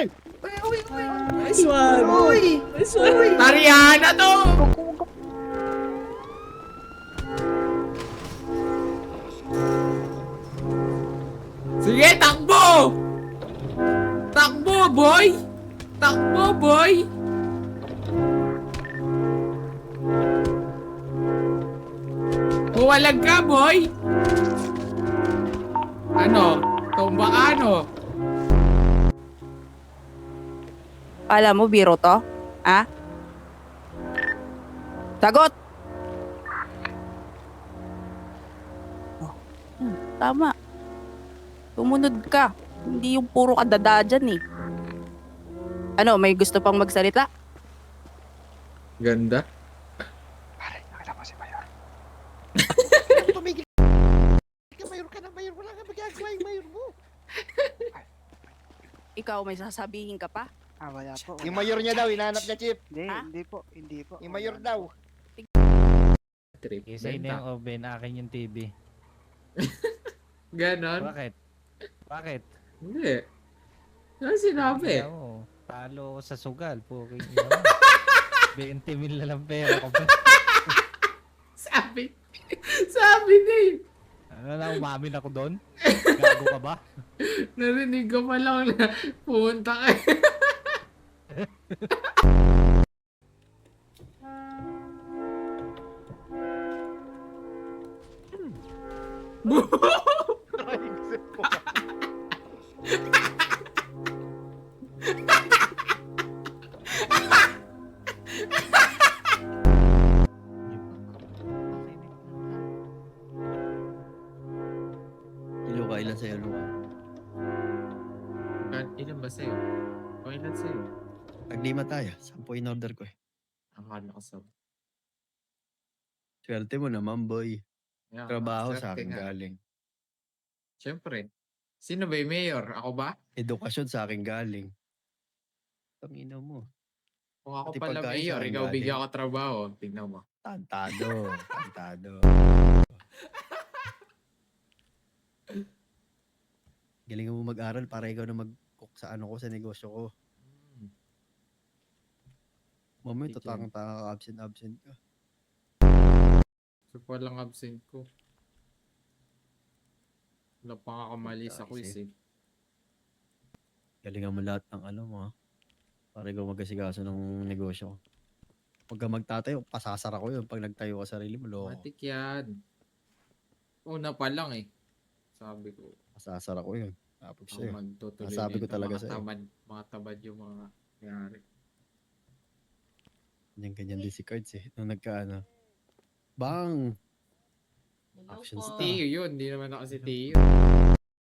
Nice one. Nice one. Tariana to! Sige, takbo! Takbo, boy! Takbo, boy! Huwalag ka, boy! Ano? Tumba ka, ano? Kala mo, biro to? Ha? Sagot! Oh, tama. Tumunod ka. Hindi yung puro kadada dyan eh. Ano, may gusto pang magsalita? Ganda. Pare, nakita mo si Mayor. Tumigil ka, mayor ka na, mayor. Wala ka magagawa yung mayor mo. Ikaw, may sasabihin ka pa? Wala po. Yung mayor niya daw, hinahanap niya, Chief. Hindi, Ha? hindi po. Yung mayor daw. Trip. Isa na yung oven, akin yung TV. Ganon? Bakit? Bakit? Hindi. Ano sinabi? Tingnan mo, talo ako sa sugal. Puking ina mo. 20 mil na lang pera ko. Sabi. Sabi din. Ano na, umamin ako doon? Gago ka ba? Narinig ko pa lang na pumunta ka. Luka, ilan sa'yo, Luka? Ilan ba sa'yo? O ilan sa'yo? Pag-lima tayo, 10 in order ko eh. Akala ko sa... Swerte mo naman, boy. Yan, Trabaho swerte sa akin nga. galing. Siyempre. Sino ba yung mayor? Ako ba? Edukasyon sa akin galing. Tangina mo. Kung ako Pati pala pagkain mayor, sa akin ikaw galing. bigyan ko trabaho. Tingnan mo. Tantado. Tantado. Galingan mo mag-aral para ikaw na mag-cook sa ano ko, sa negosyo ko. Mamaya, Teacher. tatang-tanga ka, absent ka. So palang absent ko. Wala pa nga kamali sa quiz eh. Galingan mo lahat ng ano mo, ha? Para ikaw mag-asikaso ng negosyo ko. Huwag ka magtatayo, pasasara ko yun pag nagtayo ka sarili mo, loko. Matik yan. Una pa lang eh. Sabi ko. Pasasara ko yun. Tapos Ako sa'yo. magtutuloy Nasabi ko nito. talaga Mga sa'yo. mga tamad yung mga nangyari. Ganyan din si Cards eh. Nung nagkaano. Bang! Hello Actions po. ta. Tio yun. Hindi naman ako si Tio.